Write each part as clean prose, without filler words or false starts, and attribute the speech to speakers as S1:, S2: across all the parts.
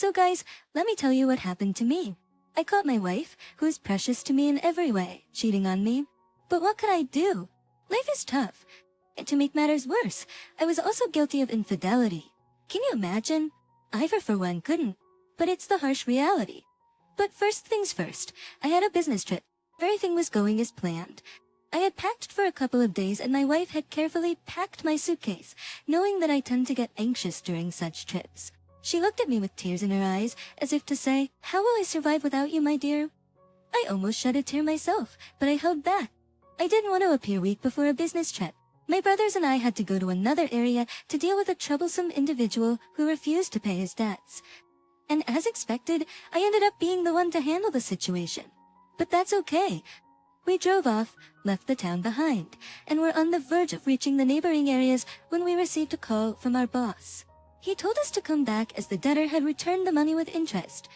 S1: So guys, let me tell you what happened to me. I caught my wife, who is precious to me in every way, cheating on me. But what could I do? Life is tough. And to make matters worse, I was also guilty of infidelity. Can you imagine? I for one couldn't. But it's the harsh reality. But first things first, I had a business trip. Everything was going as planned. I had packed for a couple of days and my wife had carefully packed my suitcase, knowing that I tend to get anxious during such trips. She looked at me with tears in her eyes, as if to say, "How will I survive without you, my dear?" I almost shed a tear myself, but I held back. I didn't want to appear weak before a business trip. My brothers and I had to go to another area to deal with a troublesome individual who refused to pay his debts. And as expected, I ended up being the one to handle the situation. But that's okay. We drove off, left the town behind, and were on the verge of reaching the neighboring areas when we received a call from our boss. He told us to come back as the debtor had returned the money with interest.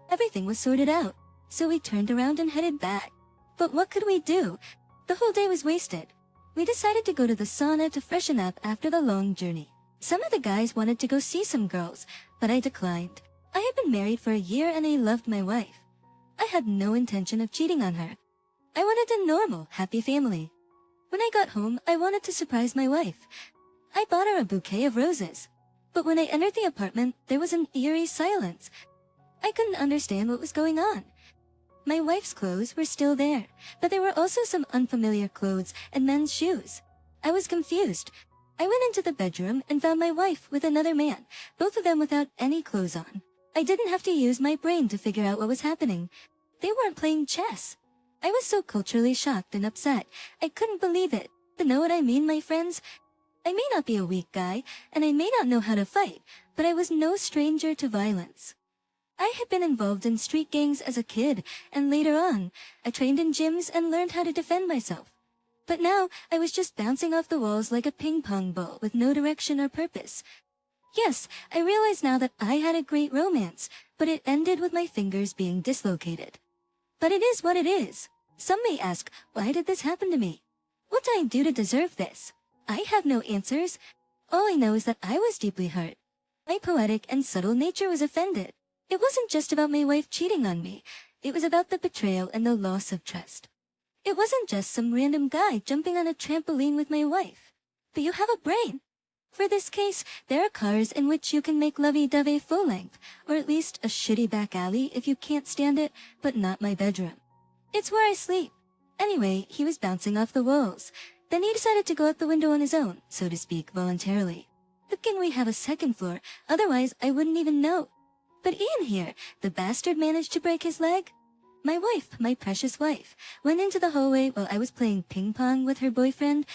S1: Everything was sorted out, so we turned around and headed back. But what could we do? The whole day was wasted. We decided to go to the sauna to freshen up after the long journey. Some of the guys wanted to go see some girls, but I declined. I had been married for a year and I loved my wife. I had no intention of cheating on her. I wanted a normal, happy family. When I got home, I wanted to surprise my wife. I bought her a bouquet of roses. But when I entered the apartment, there was an eerie silence. I couldn't understand what was going on. My wife's clothes were still there, but there were also some unfamiliar clothes and men's shoes. I was confused. I went into the bedroom and found my wife with another man, both of them without any clothes on. I didn't have to use my brain to figure out what was happening. They weren't playing chess. I was so culturally shocked and upset, I couldn't believe it. But know what I mean, my friends? I may not be a weak guy, and I may not know how to fight, but I was no stranger to violence. I had been involved in street gangs as a kid, and later on, I trained in gyms and learned how to defend myself. But now, I was just bouncing off the walls like a ping-pong ball with no direction or purpose. Yes, I realize now that I had a great romance, but it ended with my fingers being dislocated. But it is what it is. Some may ask, why did this happen to me? What did I do to deserve this? I have no answers. All I know is that I was deeply hurt. My poetic and subtle nature was offended. It wasn't just about my wife cheating on me. It was about the betrayal and the loss of trust. It wasn't just some random guy jumping on a trampoline with my wife. But you have a brain. For this case, there are cars in which you can make lovey-dovey full length, or at least a shitty back alley if you can't stand it, but not my bedroom. It's where I sleep. Anyway, he was bouncing off the walls. Then he decided to go out the window on his own, so to speak, voluntarily. Good thing we have a second floor, otherwise I wouldn't even know. But Ian here, the bastard managed to break his leg. My wife, my precious wife, went into the hallway while I was playing ping pong with her boyfriend.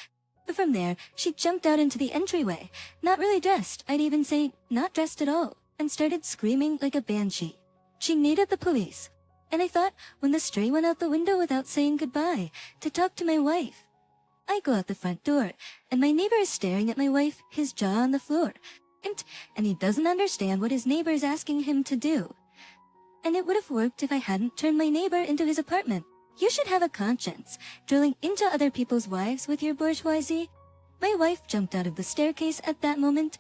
S1: From there, she jumped out into the entryway, not really dressed, I'd even say not dressed at all, and started screaming like a banshee. She needed the police. And I thought, when the stray went out the window without saying goodbye, to talk to my wife. I go out the front door, and my neighbor is staring at my wife, his jaw on the floor. And he doesn't understand what his neighbor is asking him to do. And it would have worked if I hadn't turned my neighbor into his apartment. You should have a conscience, drilling into other people's wives with your bourgeoisie. My wife jumped out of the staircase at that moment.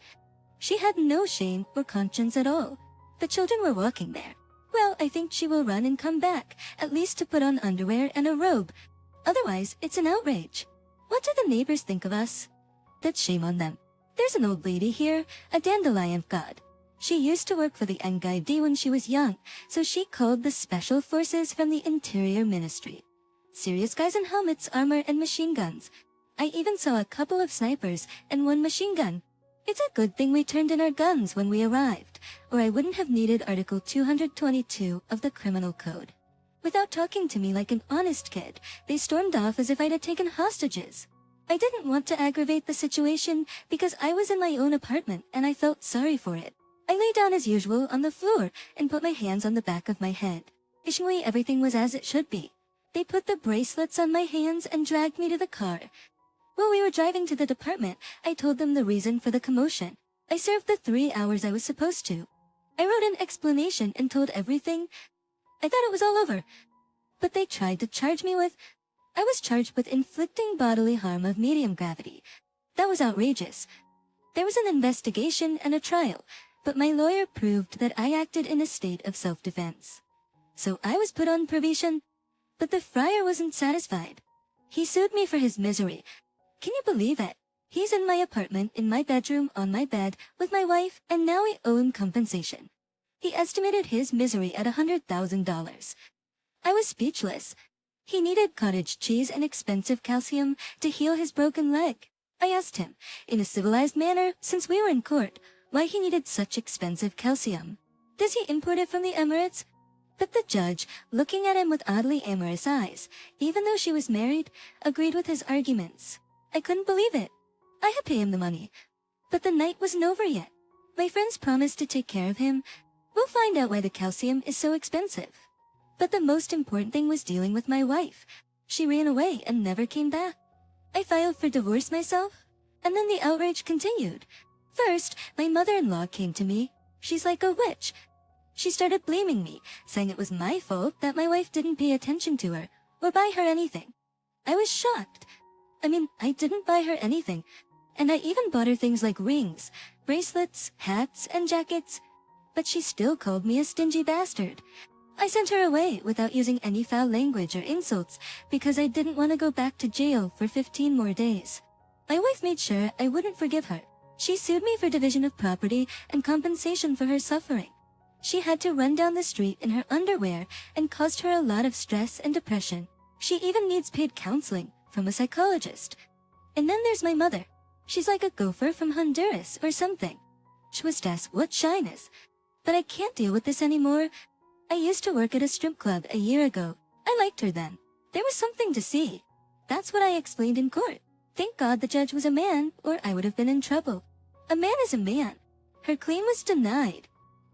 S1: She had no shame or conscience at all. The children were walking there. Well, I think she will run and come back, at least to put on underwear and a robe. Otherwise, it's an outrage. What do the neighbors think of us? That's shame on them. There's an old lady here, a dandelion god. She used to work for the NGID when she was young, so she called the Special Forces from the Interior Ministry. Serious guys in helmets, armor, and machine guns. I even saw a couple of snipers and one machine gun. It's a good thing we turned in our guns when we arrived, or I wouldn't have needed Article 222 of the Criminal Code. Without talking to me like an honest kid, they stormed off as if I'd had taken hostages. I didn't want to aggravate the situation because I was in my own apartment and I felt sorry for it. I lay down as usual on the floor and put my hands on the back of my head. Occasionally, everything was as it should be. They put the bracelets on my hands and dragged me to the car. While we were driving to the department, I told them the reason for the commotion. I served the 3 hours I was supposed to. I wrote an explanation and told everything. I thought it was all over. But they tried to charge me with... I was charged with inflicting bodily harm of medium gravity. That was outrageous. There was an investigation and a trial. but my lawyer proved that I acted in a state of self-defense. So I was put on probation, but the friar wasn't satisfied. He sued me for his misery. Can you believe it? He's in my apartment, in my bedroom, on my bed, with my wife, and now I owe him compensation. He estimated his misery at $100,000. I was speechless. He needed cottage cheese and expensive calcium to heal his broken leg. I asked him, in a civilized manner, since we were in court, why he needed such expensive calcium. Does he import it from the Emirates? But the judge, looking at him with oddly amorous eyes, even though she was married, agreed with his arguments. I couldn't believe it. I had paid him the money, but the night wasn't over yet. My friends promised to take care of him. We'll find out why the calcium is so expensive. But the most important thing was dealing with my wife. She ran away and never came back. I filed for divorce myself, and then the outrage continued. First, my mother-in-law came to me. She's like a witch. She started blaming me, saying it was my fault that my wife didn't pay attention to her or buy her anything. I was shocked. I didn't buy her anything, and I even bought her things like rings, bracelets, hats, and jackets. But she still called me a stingy bastard. I sent her away without using any foul language or insults because I didn't want to go back to jail for 15 more days. My wife made sure I wouldn't forgive her. She sued me for division of property and compensation for her suffering. She had to run down the street in her underwear and caused her a lot of stress and depression. She even needs paid counseling from a psychologist. And then there's my mother. She's like a gopher from Honduras or something. Schwistas, what shyness. But I can't deal with this anymore. I used to work at a strip club a year ago. I liked her then. There was something to see. That's what I explained in court. Thank God the judge was a man, or I would have been in trouble. A man is a man. Her claim was denied,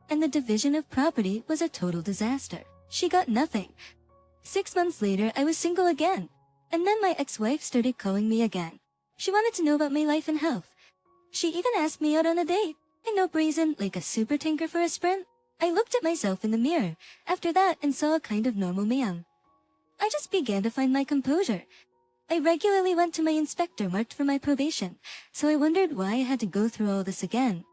S1: and the division of property was a total disaster. She got nothing. 6 months later, I was single again. And then my ex-wife started calling me again. She wanted to know about my life and health. She even asked me out on a date. I know, brazen, like a super tanker for a sprint. I looked at myself in the mirror after that and saw a kind of normal man. I just began to find my composure. I regularly went to my inspector marked for my probation, so I wondered why I had to go through all this again.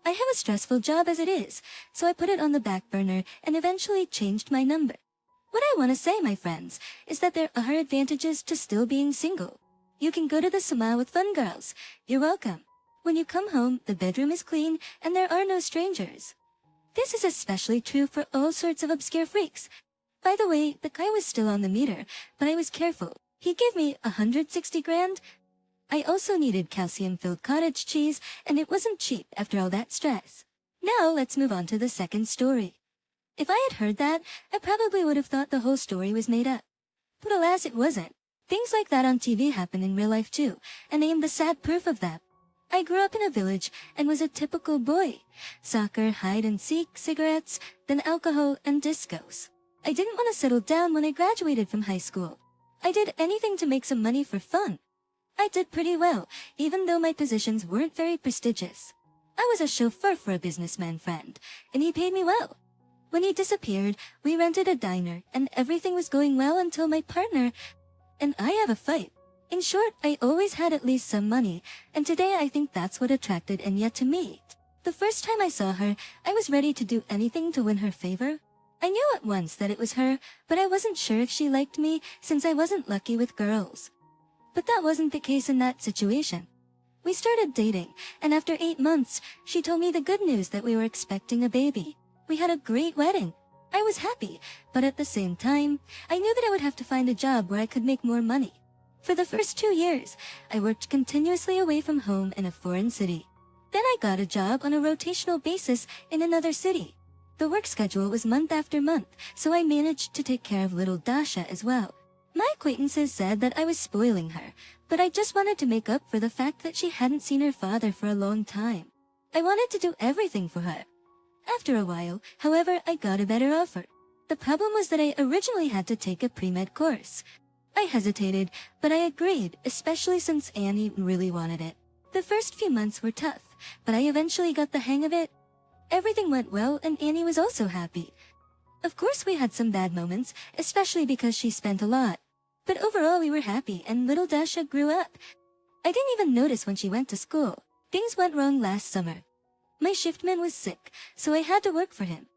S1: I have a stressful job as it is, so I put it on the back burner and eventually changed my number. What I want to say, my friends, is that there are advantages to still being single. You can go to the spa with fun girls. You're welcome. When you come home, the bedroom is clean and there are no strangers. This is especially true for all sorts of obscure freaks. By the way, the guy was still on the meter, but I was careful. He gave me 160 grand. I also needed calcium-filled cottage cheese, and it wasn't cheap after all that stress. Now let's move on to the second story. If I had heard that, I probably would have thought the whole story was made up. But alas, it wasn't. Things like that on TV happen in real life too, and I am the sad proof of that. I grew up in a village and was a typical boy. Soccer, hide and seek, cigarettes, then alcohol and discos. I didn't want to settle down when I graduated from high school. I did anything to make some money for fun. I did pretty well, even though my positions weren't very prestigious. I was a chauffeur for a businessman friend, and he paid me well. When he disappeared, we rented a diner, and everything was going well until my partner and I have a fight. In short, I always had at least some money, and today I think that's what attracted Enya to me. The first time I saw her, I was ready to do anything to win her favor. I knew at once that it was her, but I wasn't sure if she liked me since I wasn't lucky with girls. But that wasn't the case in that situation. We started dating, and after 8 months, she told me the good news that we were expecting a baby. We had a great wedding. I was happy, but at the same time, I knew that I would have to find a job where I could make more money. For the first 2 years, I worked continuously away from home in a foreign city. Then I got a job on a rotational basis in another city. The work schedule was month after month, so I managed to take care of little Dasha as well. My acquaintances said that I was spoiling her, but I just wanted to make up for the fact that she hadn't seen her father for a long time. I wanted to do everything for her. After a while, however, I got a better offer. The problem was that I originally had to take a pre-med course. I hesitated, but I agreed, especially since Annie really wanted it. The first few months were tough, but I eventually got the hang of it. Everything went well, and Annie was also happy. Of course, we had some bad moments, especially because she spent a lot. But overall, we were happy, and little Dasha grew up. I didn't even notice when she went to school. Things went wrong last summer. My shiftman was sick, so I had to work for him.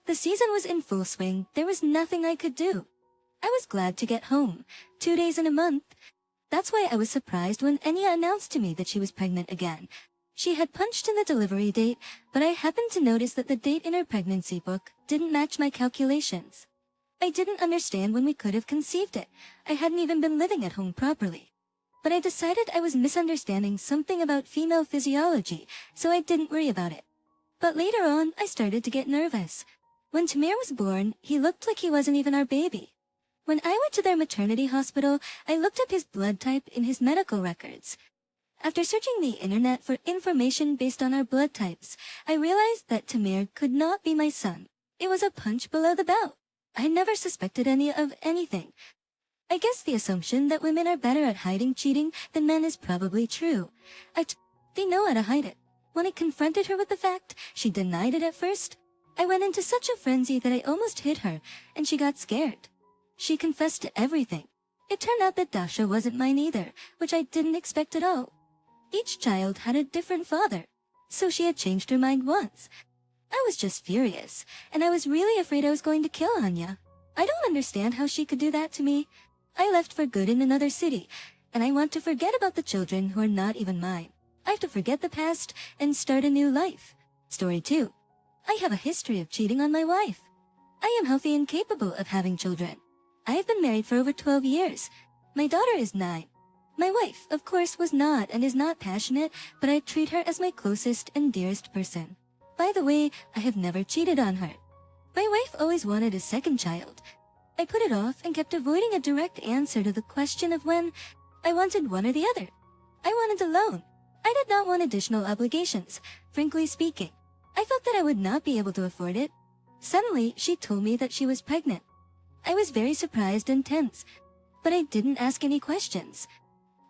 S1: The season was in full swing, there was nothing I could do. I was glad to get home, 2 days in a month. That's why I was surprised when Enya announced to me that she was pregnant again. She had punched in the delivery date, but I happened to notice that the date in her pregnancy book didn't match my calculations. I didn't understand when we could have conceived it. I hadn't even been living at home properly. But I decided I was misunderstanding something about female physiology, so I didn't worry about it. But later on, I started to get nervous. When Tamir was born, he looked like he wasn't even our baby. When I went to their maternity hospital, I looked up his blood type in his medical records. After searching the internet for information based on our blood types, I realized that Tamir could not be my son. It was a punch below the belt. I never suspected any of anything. I guess the assumption that women are better at hiding cheating than men is probably true. They know how to hide it. When I confronted her with the fact, she denied it at first. I went into such a frenzy that I almost hit her, and she got scared. She confessed to everything. It turned out that Dasha wasn't mine either, which I didn't expect at all. Each child had a different father, so she had changed her mind once. I was just furious, and I was really afraid I was going to kill Anya. I don't understand how she could do that to me. I left for good in another city, and I want to forget about the children who are not even mine. I have to forget the past and start a new life. Story 2. I have a history of cheating on my wife. I am healthy and capable of having children. I have been married for over 12 years. My daughter is 9. My wife, of course, was not and is not passionate, but I treat her as my closest and dearest person. By the way, I have never cheated on her. My wife always wanted a second child. I put it off and kept avoiding a direct answer to the question of when. I wanted one or the other. I wanted a loan. I did not want additional obligations, frankly speaking. I felt that I would not be able to afford it. Suddenly, she told me that she was pregnant. I was very surprised and tense, but I didn't ask any questions.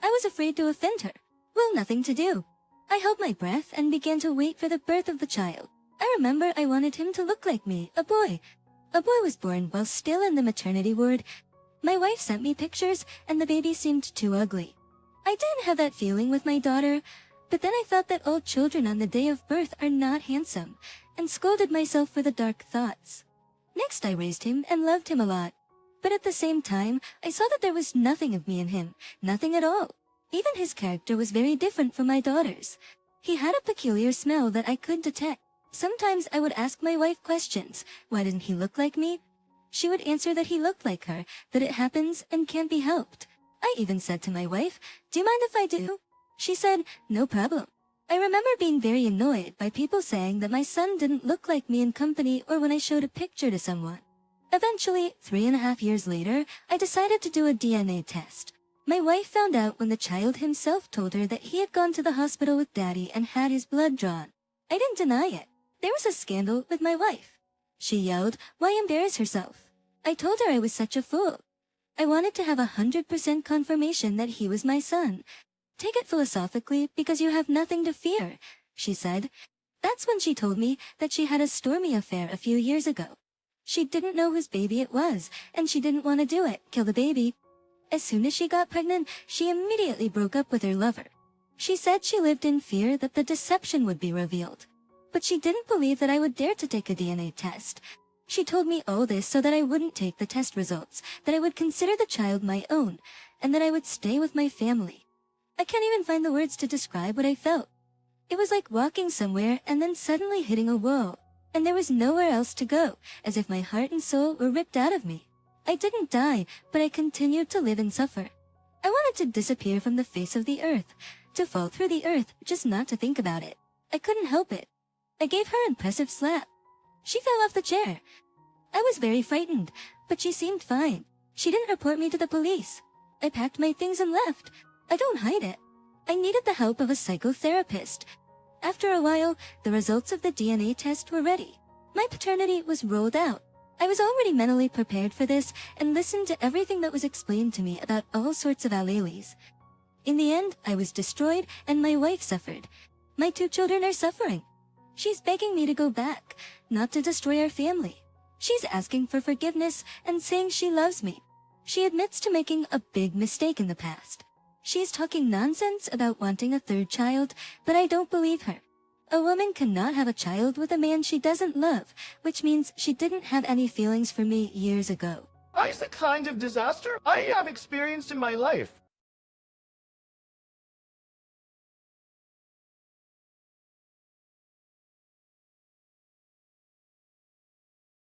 S1: I was afraid to offend her. Well, nothing to do. I held my breath and began to wait for the birth of the child. I remember I wanted him to look like me, a boy. A boy was born while still in the maternity ward. My wife sent me pictures, and the baby seemed too ugly. I didn't have that feeling with my daughter, but then I thought that all children on the day of birth are not handsome, and scolded myself for the dark thoughts. Next I raised him and loved him a lot. But at the same time, I saw that there was nothing of me in him, nothing at all. Even his character was very different from my daughter's. He had a peculiar smell that I could detect. Sometimes I would ask my wife questions. Why didn't he look like me? She would answer that he looked like her, that it happens and can't be helped. I even said to my wife, "Do you mind if I do?" She said, "No problem." I remember being very annoyed by people saying that my son didn't look like me in company or when I showed a picture to someone. Eventually, 3.5 years later, I decided to do a DNA test. My wife found out when the child himself told her that he had gone to the hospital with Daddy and had his blood drawn. I didn't deny it. There was a scandal with my wife. She yelled, "Why embarrass herself?" I told her I was such a fool. I wanted to have 100% confirmation that he was my son. "Take it philosophically because you have nothing to fear," she said. That's when she told me that she had a stormy affair a few years ago. She didn't know whose baby it was, and she didn't want to do it, kill the baby. As soon as she got pregnant, she immediately broke up with her lover. She said she lived in fear that the deception would be revealed. But she didn't believe that I would dare to take a DNA test. She told me all this so that I wouldn't take the test results, that I would consider the child my own, and that I would stay with my family. I can't even find the words to describe what I felt. It was like walking somewhere and then suddenly hitting a wall, and there was nowhere else to go, as if my heart and soul were ripped out of me. I didn't die, but I continued to live and suffer. I wanted to disappear from the face of the earth, to fall through the earth, just not to think about it. I couldn't help it. I gave her an impressive slap. She fell off the chair. I was very frightened, but she seemed fine. She didn't report me to the police. I packed my things and left. I don't hide it. I needed the help of a psychotherapist. After a while, the results of the DNA test were ready. My paternity was ruled out. I was already mentally prepared for this and listened to everything that was explained to me about all sorts of alleles. In the end, I was destroyed and my wife suffered. My 2 children are suffering. She's begging me to go back, not to destroy our family. She's asking for forgiveness and saying she loves me. She admits to making a big mistake in the past. She's talking nonsense about wanting a 3rd child, but I don't believe her. A woman cannot have a child with a man she doesn't love, which means she didn't have any feelings for me years ago.
S2: I's the kind of disaster I have experienced in my life.